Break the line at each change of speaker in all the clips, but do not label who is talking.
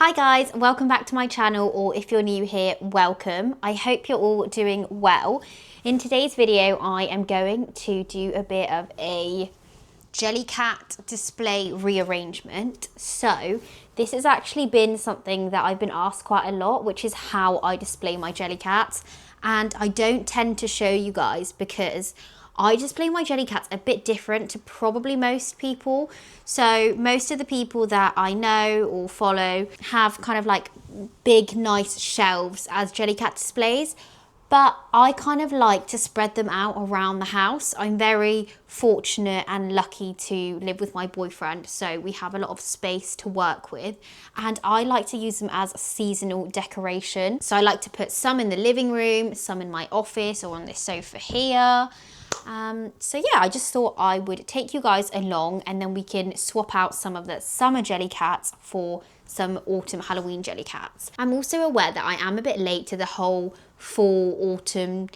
Hi guys, welcome back to my channel, or if you're new here, welcome. I hope you're all doing well. In today's video, I am going to do a bit of a jellycat display rearrangement. So this has actually been something that I've been asked quite a lot, which is how I display my jellycats. And I don't tend to show you guys because I display my jellycats a bit different to probably most people. So most of the people that I know or follow have kind of like big, nice shelves as jellycat displays. But I kind of like to spread them out around the house. I'm very fortunate and lucky to live with my boyfriend, so we have a lot of space to work with. And I like to use them as a seasonal decoration. So I like to put some in the living room, some in my office or on this sofa here. So yeah, I just thought I would take you guys along and then we can swap out some of the summer jellycats for some autumn Halloween jellycats. I'm also aware that I am a bit late to the whole fall autumn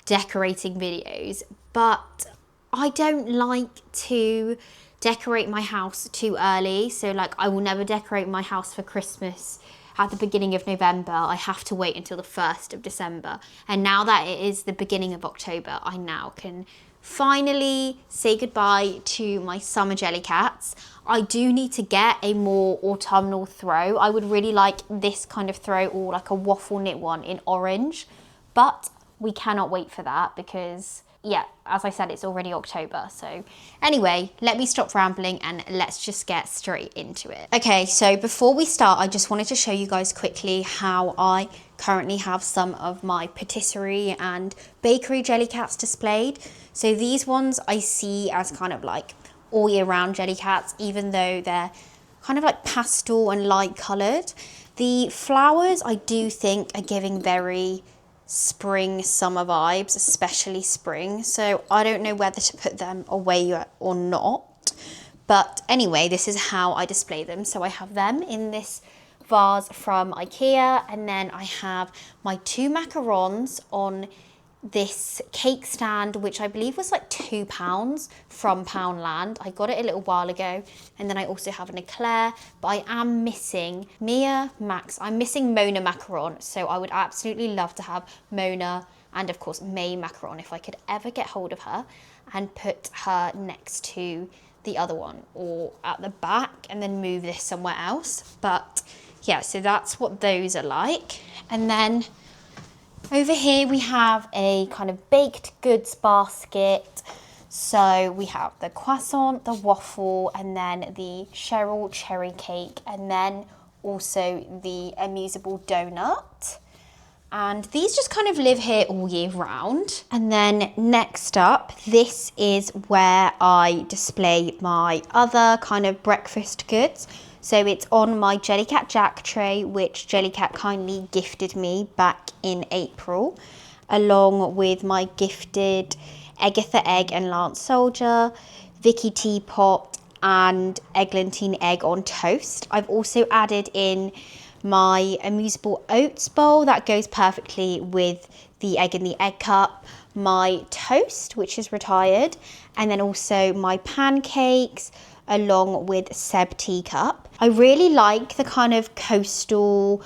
decorating videos, but I don't like to decorate my house too early. So like I will never decorate my house for Christmas at the beginning of November. I have to wait until the 1st of December. And now that it is the beginning of October, I now can finally say goodbye to my summer jellycats. I do need to get a more autumnal throw. I would really like this kind of throw, or like a waffle knit one in orange, but we cannot wait for that because yeah, as I said, it's already October. So anyway, let me stop rambling and let's just get straight into it. Okay, so before we start, I just wanted to show you guys quickly how I currently have some of my patisserie and bakery jellycats displayed. So these ones I see as kind of like all year round jellycats, even though they're kind of like pastel and light coloured. The flowers I do think are giving very spring summer vibes, especially spring, so I don't know whether to put them away or not. But anyway, this is how I display them. So I have them in this vase from IKEA, and then I have my 2 macarons on this cake stand, which I believe was like £2 from Poundland. I got it a little while ago. And then I also have an eclair, but I am missing I'm missing Mona macaron. So I would absolutely love to have Mona and of course May macaron if I could ever get hold of her, and put her next to the other one or at the back and then move this somewhere else. But yeah, so that's what those are like. And then over here we have a kind of baked goods basket. So we have the croissant, the waffle, and then the Cheryl cherry cake, and then also the amusable donut. And these just kind of live here all year round. And then next up, this is where I display my other kind of breakfast goods. So it's on my Jellycat Jack tray, which Jellycat kindly gifted me back in April, along with my gifted Agatha egg and Lance Soldier, Vicky teapot, and Eglantine egg on toast. I've also added in my amusable oats bowl that goes perfectly with the egg in the egg cup, my toast, which is retired, and then also my pancakes, along with Seb teacup. I really like the kind of coastal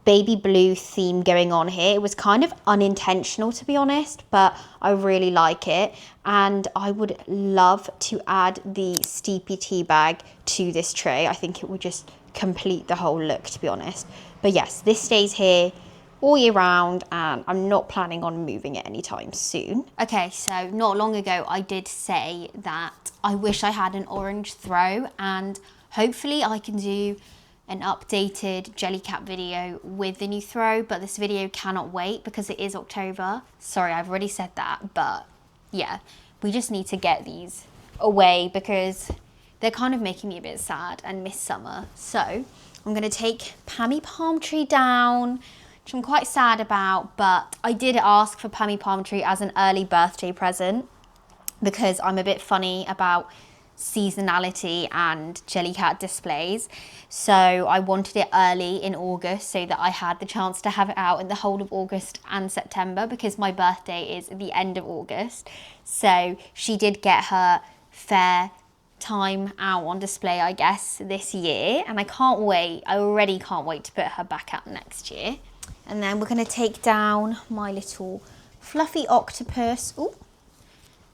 baby blue theme going on here. It was kind of unintentional, to be honest, but I really like it. And I would love to add the steepy tea bag to this tray. I think it would just complete the whole look, to be honest. But yes, this stays here all year round and I'm not planning on moving it anytime soon. Okay, so not long ago I did say that I wish I had an orange throw, and hopefully I can do an updated Jellycat video with the new throw, but this video cannot wait because it is October. Sorry, I've already said that, but yeah, we just need to get these away because they're kind of making me a bit sad and miss summer. So I'm gonna take Pammy Palm Tree down, which I'm quite sad about, but I did ask for Pammy Palm Tree as an early birthday present because I'm a bit funny about seasonality and Jellycat displays. So I wanted it early in August so that I had the chance to have it out in the whole of August and September, because my birthday is at the end of August. So she did get her fair time out on display, I guess, this year. And I can't wait. I already can't wait to put her back out next year. And then we're going to take down my little fluffy octopus. Ooh.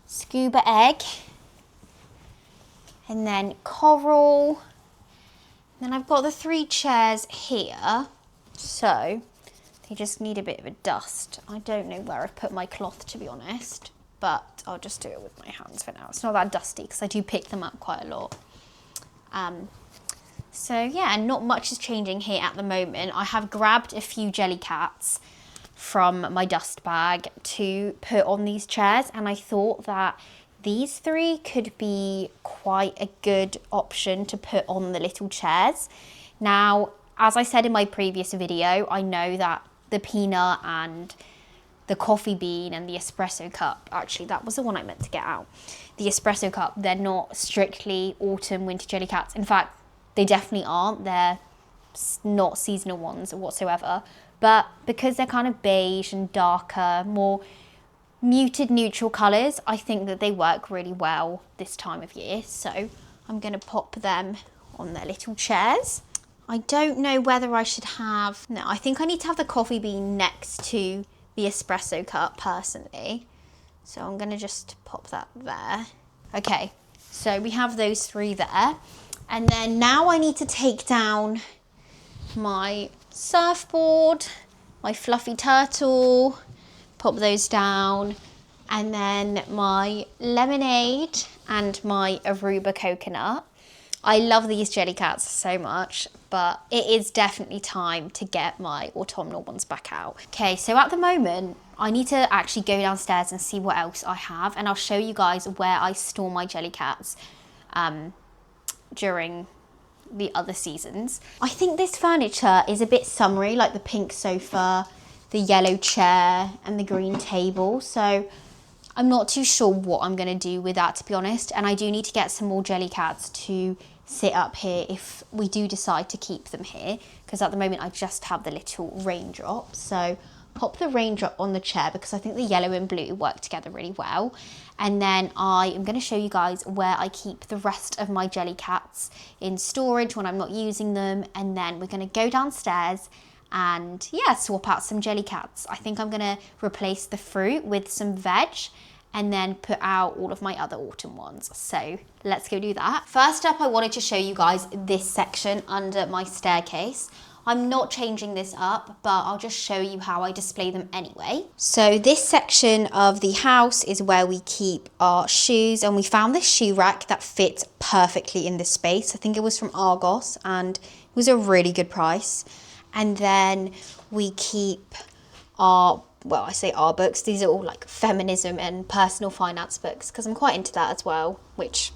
Scuba egg. And then coral. Then I've got the 3 chairs here. So they just need a bit of a dust. I don't know where I've put my cloth, to be honest. But I'll just do it with my hands for now. It's not that dusty because I do pick them up quite a lot. So yeah, and not much is changing here at the moment. I have grabbed a few jellycats from my dust bag to put on these chairs, and I thought that these 3 could be quite a good option to put on the little chairs. Now, as I said in my previous video, I know that the peanut and the coffee bean and the espresso cup, actually that was the one I meant to get out. The espresso cup, they're not strictly autumn winter jellycats. In fact, they definitely aren't. They're not seasonal ones whatsoever. But because they're kind of beige and darker, more muted neutral colours, I think that they work really well this time of year. So I'm going to pop them on their little chairs. I don't know whether I should have... No, I think I need to have the coffee bean next to the espresso cup personally. So I'm going to just pop that there. Okay, so we have those 3 there. And then now I need to take down my surfboard, my fluffy turtle, pop those down, and then my lemonade and my Aruba coconut. I love these jellycats so much, but it is definitely time to get my autumnal ones back out. Okay, so at the moment, I need to actually go downstairs and see what else I have, and I'll show you guys where I store my jellycats during the other seasons. I think this furniture is a bit summery, like the pink sofa, the yellow chair, and the green table, so I'm not too sure what I'm going to do with that, to be honest, and I do need to get some more jellycats to sit up here if we do decide to keep them here, because at the moment I just have the little raindrop. So pop the raindrop on the chair because I think the yellow and blue work together really well. And then I am going to show you guys where I keep the rest of my jellycats in storage when I'm not using them, and then we're going to go downstairs and yeah, swap out some jellycats. I think I'm going to replace the fruit with some veg and then put out all of my other autumn ones. So let's go do that. First up, I wanted to show you guys this section under my staircase. I'm not changing this up, but I'll just show you how I display them anyway. So this section of the house is where we keep our shoes, and we found this shoe rack that fits perfectly in this space. I think it was from Argos and it was a really good price. And then we keep our, well, I say our books, these are all like feminism and personal finance books because I'm quite into that as well, which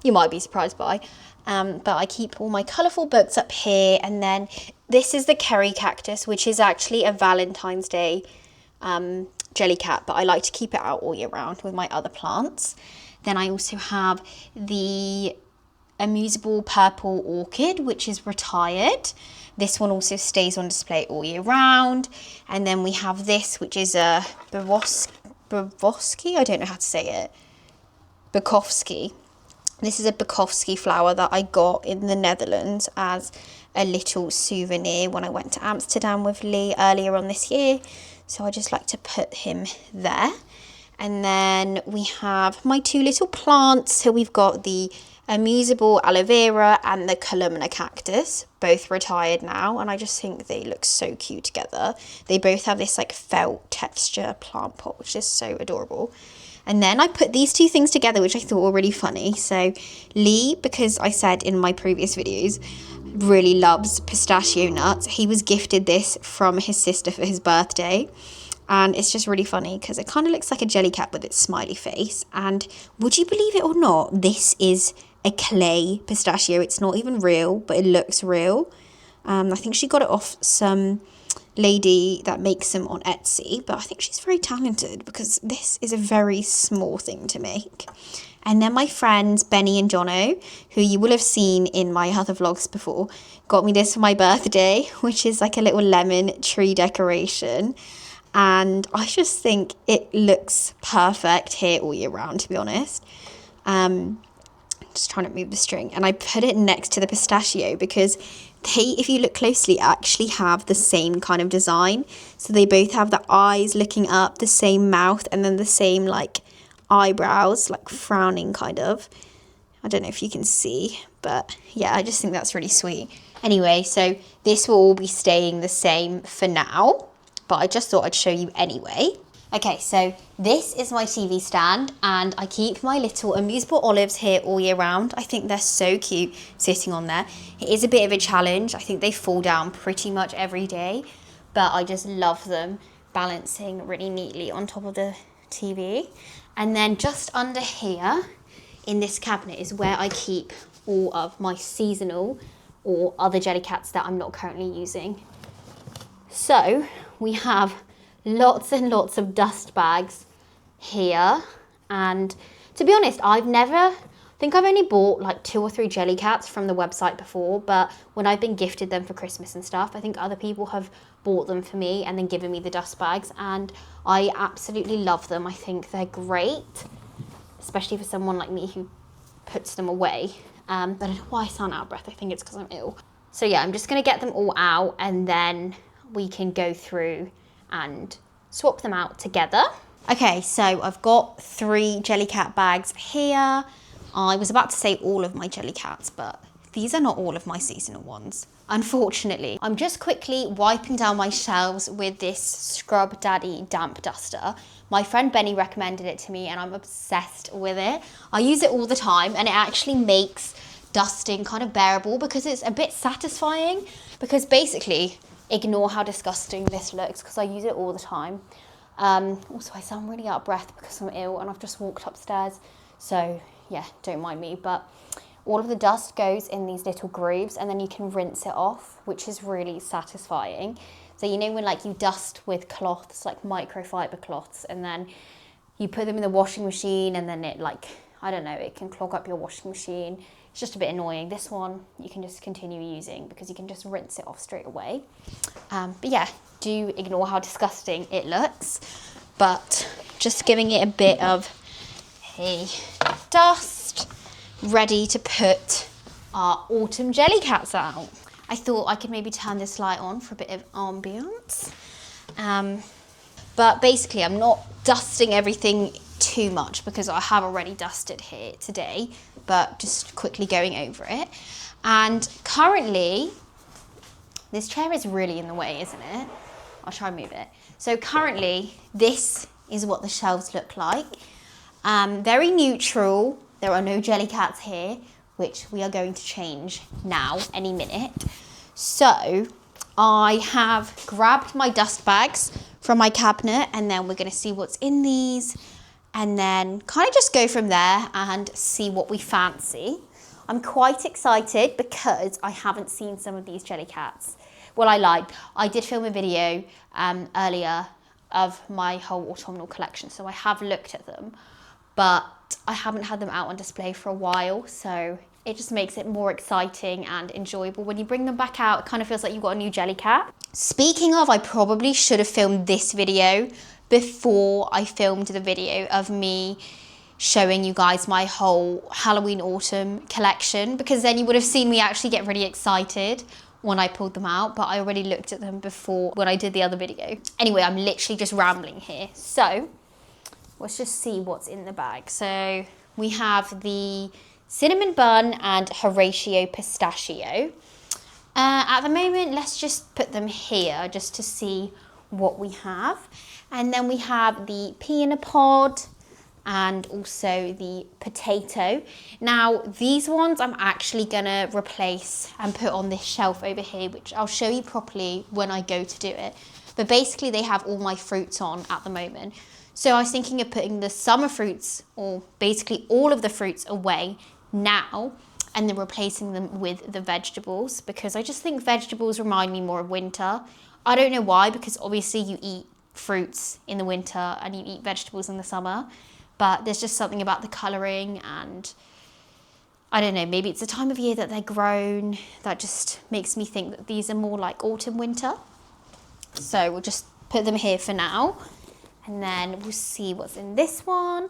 you might be surprised by. But I keep all my colourful books up here, and then this is the Kerry cactus, which is actually a Valentine's Day jellycat, but I like to keep it out all year round with my other plants. Then I also have the amusable purple orchid, which is retired. This one also stays on display all year round. And then we have this, which is a Bukowski, I don't know how to say it, Bukowski. This is a Bukowski flower that I got in the Netherlands as a little souvenir when I went to Amsterdam with Lee earlier on this year. So I just like to put him there. And then we have my 2 little plants. So we've got the amusable aloe vera and the columnar cactus, both retired now, and I just think they look so cute together. They both have this like felt texture plant pot, which is so adorable. And then I put these 2 things together, which I thought were really funny. So Lee, because I said in my previous videos, really loves pistachio nuts. He was gifted this from his sister for his birthday. And it's just really funny because it kind of looks like a jellycat with its smiley face. And would you believe it or not, this is a clay pistachio. It's not even real, but it looks real. I think she got it off some lady that makes them on Etsy, but I think she's very talented because this is a very small thing to make. And then my friends Benny and Jono, who you will have seen in my other vlogs before, got me this for my birthday, which is like a little lemon tree decoration. And I just think it looks perfect here all year round, to be honest. just trying to move the string, and I put it next to the pistachio because they, if you look closely, actually have the same kind of design. So they both have the eyes looking up, the same mouth, and then the same like eyebrows, like frowning kind of. I don't know if you can see, but yeah, I just think that's really sweet. Anyway, so this will all be staying the same for now, but I just thought I'd show you anyway. Okay, so this is my TV stand, and I keep my little amuse-ball olives here all year round. I think they're so cute sitting on there. It is a bit of a challenge. I think they fall down pretty much every day, but I just love them balancing really neatly on top of the TV. And then just under here in this cabinet is where I keep all of my seasonal or other jellycats that I'm not currently using. So we have lots and lots of dust bags here, and to be honest, I think I've only bought like 2 or 3 jellycats from the website before, but when I've been gifted them for Christmas and stuff, I think other people have bought them for me and then given me the dust bags, and I absolutely love them. I think they're great, especially for someone like me who puts them away. I don't know why I sound out of breath. I think it's because I'm ill. So yeah, I'm just gonna get them all out, and then we can go through and swap them out together. Okay, so I've got 3 jellycat bags here. I was about to say all of my jellycats, but these are not all of my seasonal ones, unfortunately. I'm just quickly wiping down my shelves with this Scrub Daddy damp duster. My friend Benny recommended it to me, and I'm obsessed with it. I use it all the time, and it actually makes dusting kind of bearable because it's a bit satisfying, because basically, ignore how disgusting this looks because I use it all the time. Also, I sound really out of breath because I'm ill and I've just walked upstairs. So yeah, don't mind me. But all of the dust goes in these little grooves, and then you can rinse it off, which is really satisfying. So you know when like you dust with cloths, like microfiber cloths, and then you put them in the washing machine, and then it like, I don't know, it can clog up your washing machine. It's just a bit annoying. This one you can just continue using because you can just rinse it off straight away. But yeah, do ignore how disgusting it looks, but just giving it a bit of a dust, ready to put our autumn jellycats out. I thought I could maybe turn this light on for a bit of ambience. But basically I'm not dusting everything too much because I have already dusted here today, but just quickly going over it. And currently, this chair is really in the way, isn't it? I'll try and move it. So currently, this is what the shelves look like. Very neutral. There are no jellycats here, which we are going to change now, any minute. So I have grabbed my dust bags from my cabinet, and then we're going to see what's in these, and then kind of just go from there and see what we fancy. I'm quite excited because I haven't seen some of these jellycats. Well, I lied. I did film a video earlier of my whole autumnal collection, so I have looked at them, but I haven't had them out on display for a while, so it just makes it more exciting and enjoyable. When you bring them back out, it kind of feels like you've got a new jellycat. Speaking of, I probably should have filmed this video before I filmed the video of me showing you guys my whole Halloween autumn collection, because then you would have seen me actually get really excited when I pulled them out, but I already looked at them before when I did the other video. Anyway, I'm literally just rambling here. So let's just see what's in the bag. So we have the cinnamon bun and Horatio pistachio. At the moment, let's just put them here just to see what we have. And then we have the pea in a pod and also the potato. Now, these ones I'm actually gonna replace and put on this shelf over here, which I'll show you properly when I go to do it. But basically they have all my fruits on at the moment. So I was thinking of putting the summer fruits, or basically all of the fruits, away now, and then replacing them with the vegetables, because I just think vegetables remind me more of winter. I don't know why, because obviously you eat fruits in the winter and you eat vegetables in the summer, but there's just something about the colouring, and I don't know, maybe it's the time of year that they're grown that just makes me think that these are more like autumn winter. So we'll just put them here for now, and then we'll see what's in this one.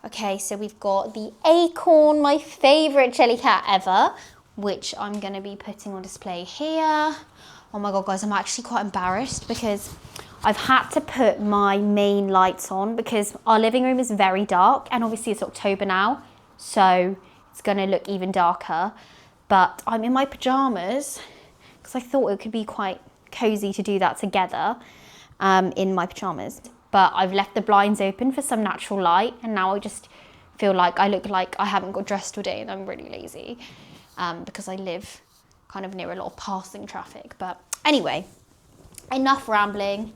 Okay, so we've got the acorn, my favourite jellycat ever, which I'm going to be putting on display here. Oh my god, guys, I'm actually quite embarrassed because I've had to put my main lights on because our living room is very dark, and obviously it's October now, so it's going to look even darker. But I'm in my pyjamas because I thought it could be quite cozy to do that together in my pyjamas. But I've left the blinds open for some natural light, and now I just feel like I look like I haven't got dressed today and I'm really lazy because I live kind of near a lot of passing traffic. But anyway, enough rambling.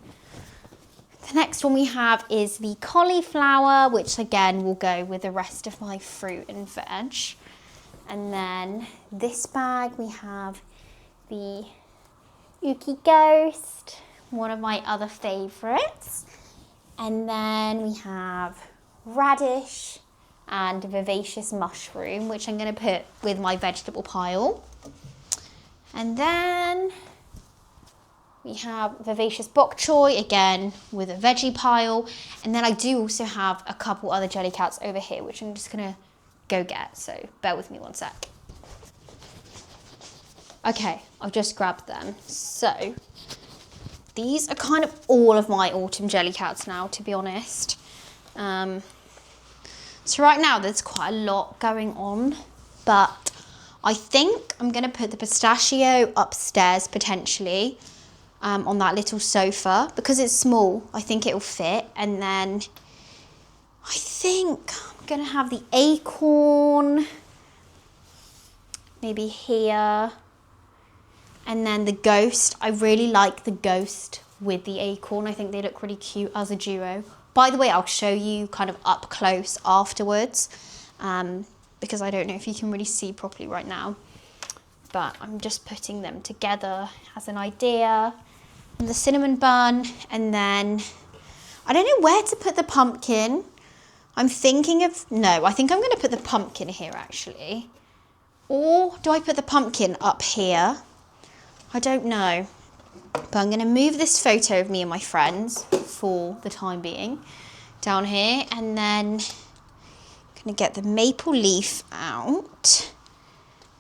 The next one we have is the cauliflower, which again will go with the rest of my fruit and veg. And then this bag we have the Ookie Ghost, one of my other favourites. And then we have radish and vivacious mushroom, which I'm going to put with my vegetable pile. And then we have vivacious bok choy, again with a veggie pile. And then I do also have a couple other jellycats over here, which I'm just going to go get. So bear with me one sec. Okay, I've just grabbed them. So these are kind of all of my autumn jellycats now, to be honest. So right now there's quite a lot going on, but I think I'm going to put the pistachio upstairs potentially on that little sofa because it's small. I think it'll fit. And then I think I'm going to have the acorn maybe here. And then the ghost, I really like the ghost with the acorn. I think they look really cute as a duo. By the way, I'll show you kind of up close afterwards because I don't know if you can really see properly right now. But I'm just putting them together as an idea. And the cinnamon bun, and then I don't know where to put the pumpkin. I'm thinking of, no, I think I'm going to put the pumpkin here actually. Or do I put the pumpkin up here? I don't know, but I'm going to move this photo of me and my friends for the time being down here, and then I'm going to get the maple leaf out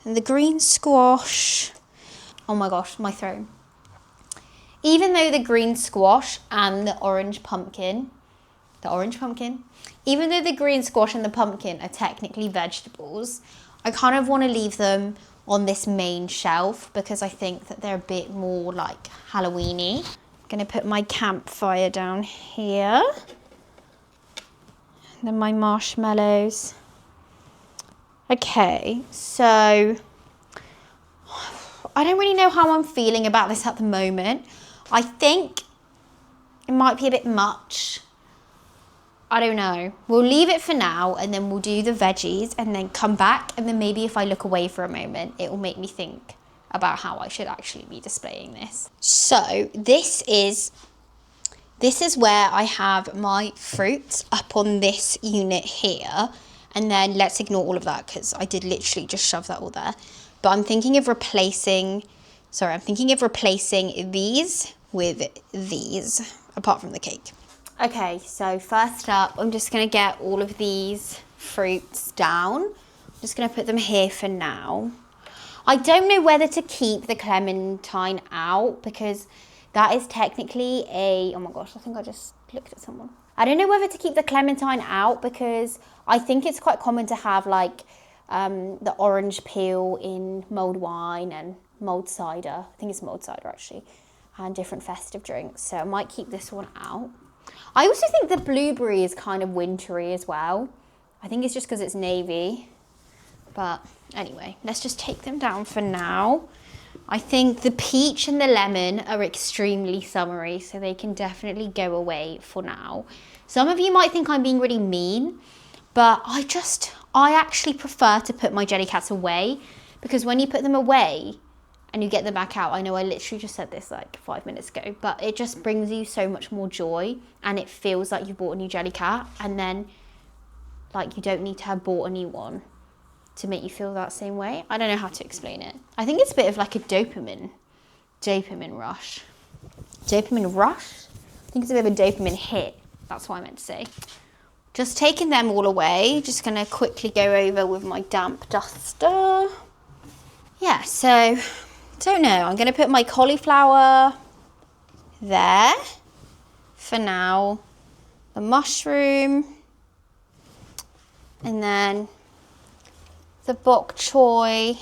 and the green squash. Oh my gosh, my throat. Even though the green squash and the orange pumpkin, even though the green squash and the pumpkin are technically vegetables, I kind of want to leave them on this main shelf because I think that they're a bit more like Halloween-y. I'm going to put my campfire down here. And then my marshmallows. Okay, so I don't really know how I'm feeling about this at the moment. I think it might be a bit much. I don't know. We'll leave it for now and then we'll do the veggies and then come back, and then maybe if I look away for a moment, it will make me think about how I should actually be displaying this. So this is where I have my fruits up on this unit here, and then let's ignore all of that because I did literally just shove that all there. But I'm thinking of replacing these with these, apart from the cake. Okay, so first up, I'm just going to get all of these fruits down. I'm just going to put them here for now. I don't know whether to keep the clementine out because that is technically a... Oh my gosh, I think I just looked at someone. I don't know whether to keep the clementine out because I think it's quite common to have like the orange peel in mulled wine and mulled cider. I think it's mulled cider actually, and different festive drinks. So I might keep this one out. I also think the blueberry is kind of wintry as well. I think it's just because it's navy. But anyway, let's just take them down for now. I think the peach and the lemon are extremely summery, so they can definitely go away for now. Some of you might think I'm being really mean, but I actually prefer to put my jellycats away because when you put them away and you get them back out, I know I literally just said this like 5 minutes ago, but it just brings you so much more joy and it feels like you bought a new jellycat, and then like you don't need to have bought a new one to make you feel that same way. I don't know how to explain it. I think it's a bit of like a dopamine rush. Dopamine rush? I think it's a bit of a dopamine hit. That's what I meant to say. just taking them all away. Just gonna quickly go over with my damp duster. Yeah, so, don't know. I'm gonna put my cauliflower there for now. The mushroom. And then the bok choy.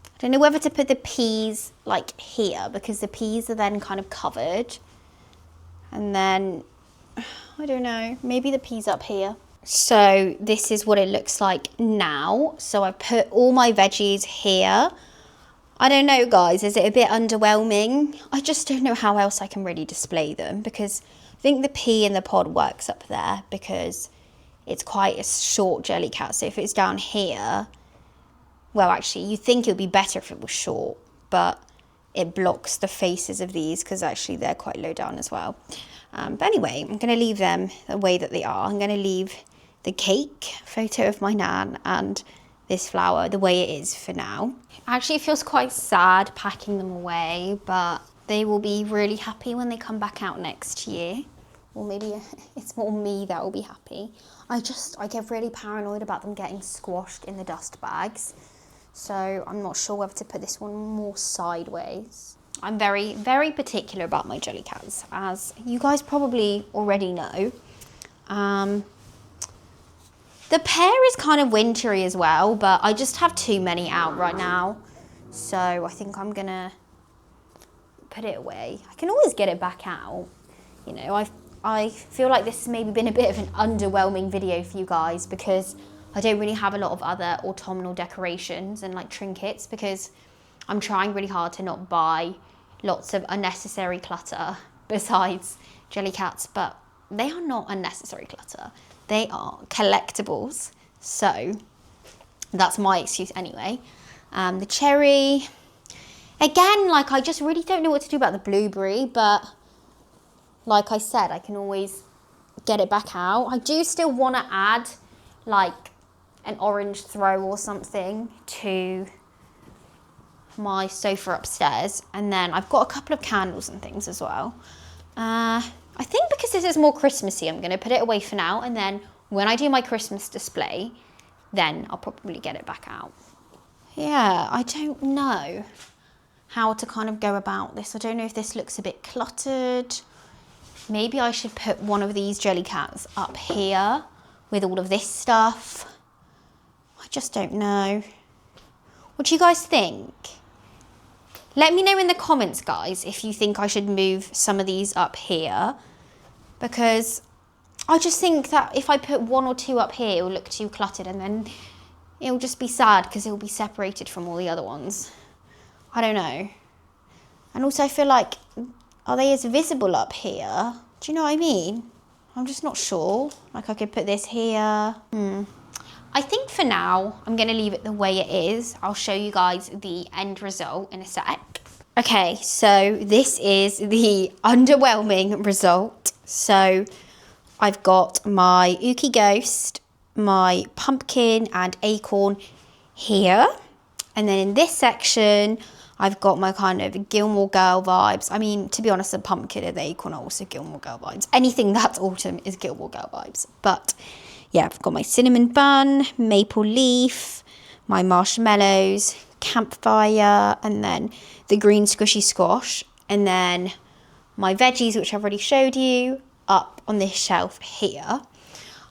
I don't know whether to put the peas like here because the peas are then kind of covered. And then, I don't know, maybe the peas up here. So this is what it looks like now. So I put all my veggies here. I don't know, guys, is it a bit underwhelming? I just don't know how else I can really display them because I think the pea in the pod works up there because it's quite a short jellycat. So if it's down here, well, actually, you'd think it would be better if it was short, but it blocks the faces of these because actually they're quite low down as well. But anyway, I'm going to leave them the way that they are. I'm going to leave the cake, photo of my nan, and this flower the way it is for now. Actually, it feels quite sad packing them away, but they will be really happy when they come back out next year. Or maybe it's more me that will be happy. I get really paranoid about them getting squashed in the dust bags. So I'm not sure whether to put this one more sideways. I'm very, very particular about my jellycats, as you guys probably already know. The pear is kind of wintry as well, but I just have too many out right now. So I think I'm gonna put it away. I can always get it back out. You know, I feel like this has maybe been a bit of an underwhelming video for you guys because I don't really have a lot of other autumnal decorations and like trinkets because I'm trying really hard to not buy lots of unnecessary clutter besides jellycats, but they are not unnecessary clutter. They are collectibles. So that's my excuse anyway. The cherry, again, like I just really don't know what to do about the blueberry, but like I said, I can always get it back out. I do still want to add like an orange throw or something to my sofa upstairs. And then I've got a couple of candles and things as well. I think because this is more Christmassy, I'm going to put it away for now. And then when I do my Christmas display, then I'll probably get it back out. Yeah, I don't know how to kind of go about this. I don't know if this looks a bit cluttered. Maybe I should put one of these jellycats up here with all of this stuff. I just don't know. What do you guys think? Let me know in the comments, guys, if you think I should move some of these up here. Because I just think that if I put one or two up here, it will look too cluttered and then it will just be sad because it will be separated from all the other ones. I don't know. And also I feel like, are they as visible up here? Do you know what I mean? I'm just not sure. Like I could put this here. I think for now, I'm going to leave it the way it is. I'll show you guys the end result in a sec. Okay, so this is the underwhelming result. So I've got my Ookie Ghost, my pumpkin and acorn here. And then in this section, I've got my kind of Gilmore Girl vibes. I mean, to be honest, the pumpkin and the acorn are also Gilmore Girl vibes. Anything that's autumn is Gilmore Girl vibes. But yeah, I've got my cinnamon bun, maple leaf, my marshmallows, campfire, and then the green squishy squash. And then my veggies, which I've already showed you, up on this shelf here.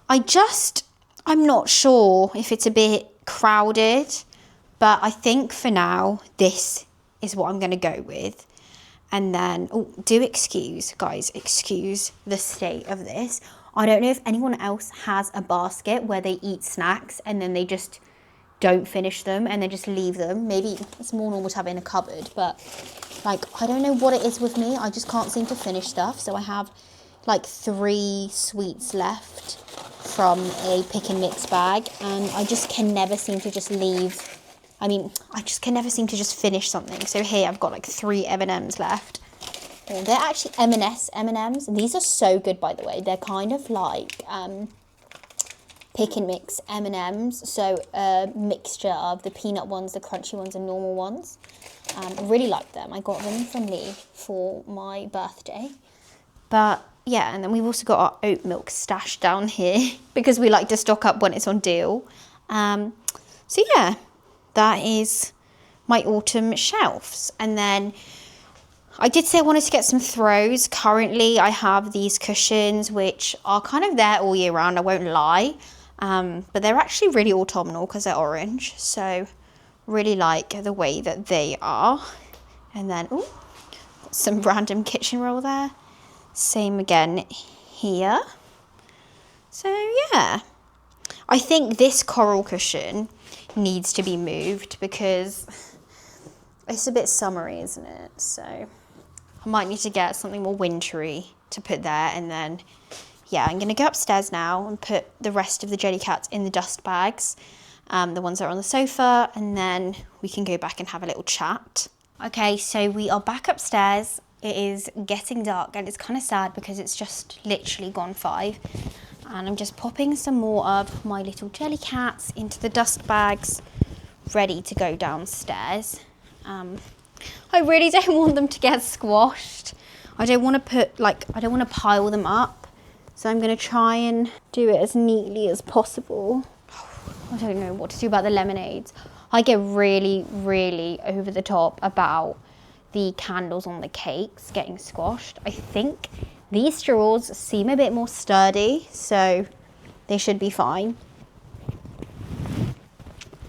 I'm not sure if it's a bit crowded, but I think for now, this is what I'm going to go with. And then, excuse the state of this. I don't know if anyone else has a basket where they eat snacks and then they just don't finish them and they just leave them. Maybe it's more normal to have it in a cupboard, but like, I don't know what it is with me. I just can't seem to finish stuff. So I have like 3 sweets left from a pick and mix bag and I just can never seem to just leave. I mean, I just can never seem to just finish something. So here I've got like 3 M&Ms left. Oh, they're actually M&Ms. These are so good, by the way. They're kind of like pick and mix M&Ms. So a mixture of the peanut ones, the crunchy ones and normal ones. I really like them. I got them from Lee for my birthday. But yeah, and then we've also got our oat milk stash down here because we like to stock up when it's on deal. So yeah, that is my autumn shelves. And then I did say I wanted to get some throws. Currently I have these cushions which are kind of there all year round, I won't lie. But they're actually really autumnal because they're orange. So really like the way that they are. And then, ooh, some random kitchen roll there. Same again here. So yeah, I think this coral cushion needs to be moved because it's a bit summery, isn't it? So I might need to get something more wintry to put there. And then, yeah, I'm gonna go upstairs now and put the rest of the jellycats in the dust bags, the ones that are on the sofa, and then we can go back and have a little chat. Okay, so we are back upstairs. It is getting dark and it's kind of sad because it's just literally gone 5. And I'm just popping some more of my little jellycats into the dust bags, ready to go downstairs. I really don't want them to get squashed. I don't want to put, I don't want to pile them up. So I'm going to try and do it as neatly as possible. I don't know what to do about the lemonades. I get really, really over the top about the candles on the cakes getting squashed. I think these straws seem a bit more sturdy, so they should be fine.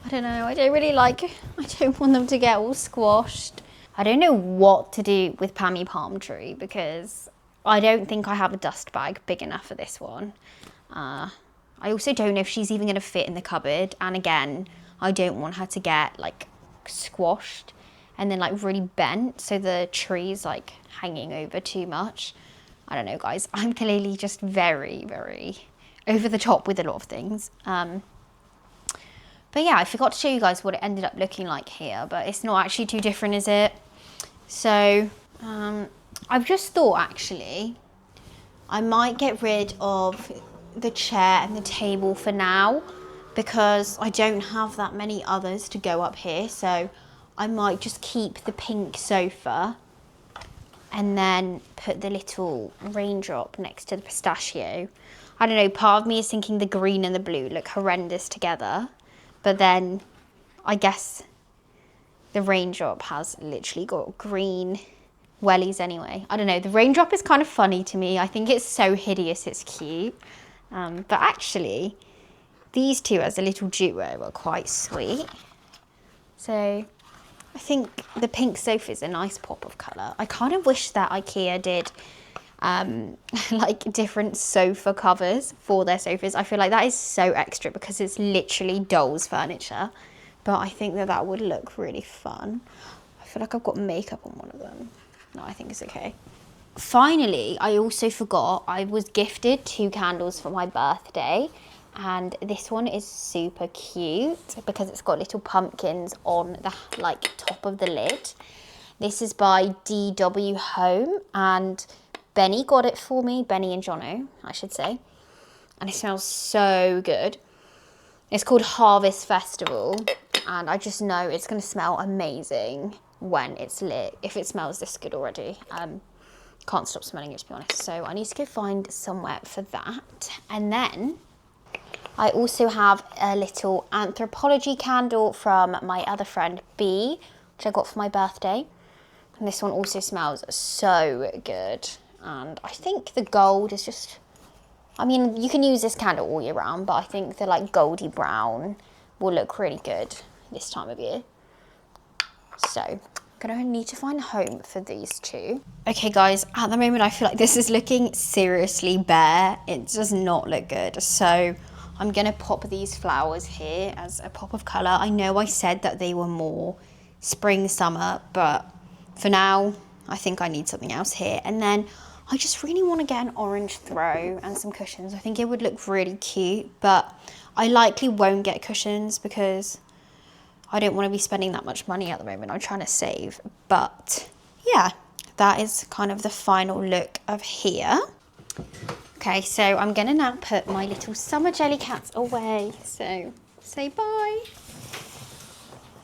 I don't know, I don't want them to get all squashed. I don't know what to do with Pammy Palm Tree because I don't think I have a dust bag big enough for this one. I also don't know if she's even going to fit in the cupboard, and again, I don't want her to get squashed and then really bent so the tree's hanging over too much. I don't know, guys. I'm clearly just very, very over the top with a lot of things. But yeah, I forgot to show you guys what it ended up looking like here, but it's not actually too different, is it? So I've just thought actually I might get rid of the chair and the table for now because I don't have that many others to go up here. So I might just keep the pink sofa and then put the little raindrop next to the pistachio. I don't know, part of me is thinking the green and the blue look horrendous together, but then I guess the raindrop has literally got green wellies anyway. I don't know, the raindrop is kind of funny to me. I think it's so hideous, it's cute. But actually, these two as a little duo are quite sweet. So I think the pink sofa is a nice pop of colour. I kind of wish that IKEA did different sofa covers for their sofas. I feel like that is so extra because it's literally dolls furniture. But I think that that would look really fun. I feel like I've got makeup on one of them. No, I think it's okay. Finally, I also forgot I was gifted 2 candles for my birthday. And this one is super cute because it's got little pumpkins on the top of the lid. This is by DW Home and Benny got it for me, Benny and Jono, I should say. And it smells so good. It's called Harvest Festival and I just know it's going to smell amazing when it's lit, if it smells this good already. Can't stop smelling it, to be honest. So I need to go find somewhere for that. And then I also have a little anthropology candle from my other friend B, which I got for my birthday. And this one also smells so good. And I think the gold is just, I mean, you can use this candle all year round, but I think the goldy brown will look really good this time of year. So I'm gonna need to find a home for these 2. Okay guys, at the moment I feel like this is looking seriously bare. It does not look good. So I'm gonna pop these flowers here as a pop of colour. I know I said that they were more spring, summer, but for now, I think I need something else here. And then I just really want to get an orange throw and some cushions. I think it would look really cute, but I likely won't get cushions because I don't want to be spending that much money at the moment. I'm trying to save, but yeah, that is kind of the final look of here. Okay, so I'm going to now put my little summer jellycats away. So say bye.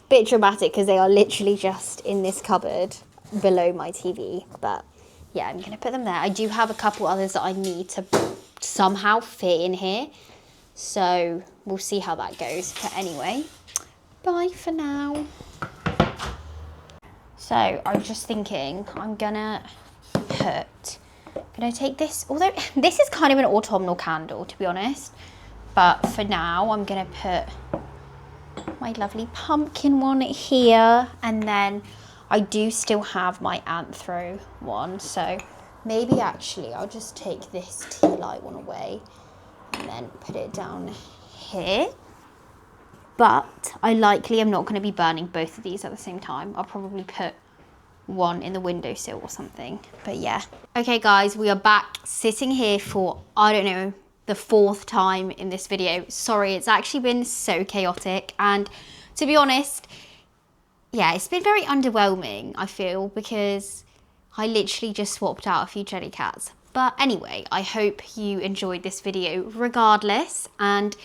Bit dramatic because they are literally just in this cupboard below my TV, but yeah, I'm going to put them there. I do have a couple others that I need to somehow fit in here. So we'll see how that goes. But anyway, bye for now. So I was just thinking I'm gonna take this, although this is kind of an autumnal candle to be honest. But for now I'm gonna put my lovely pumpkin one here, and then I do still have my anthro one, so maybe actually I'll just take this tea light one away and then put it down here. But I likely am not going to be burning both of these at the same time. I'll probably put one in the windowsill or something, but yeah. Okay guys, we are back sitting here for, I don't know, the 4th time in this video. Sorry, it's actually been so chaotic, and to be honest, yeah, it's been very underwhelming, I feel, because I literally just swapped out a few jellycats. But anyway, I hope you enjoyed this video regardless, and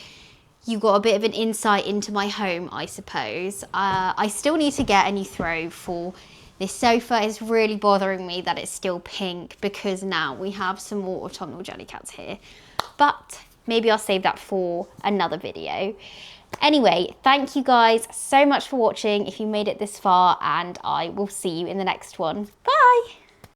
you got a bit of an insight into my home, I suppose. I still need to get a new throw for this sofa. It's really bothering me that it's still pink, because now we have some more autumnal jellycats here. But maybe I'll save that for another video. Anyway, thank you guys so much for watching if you made it this far, and I will see you in the next one. Bye!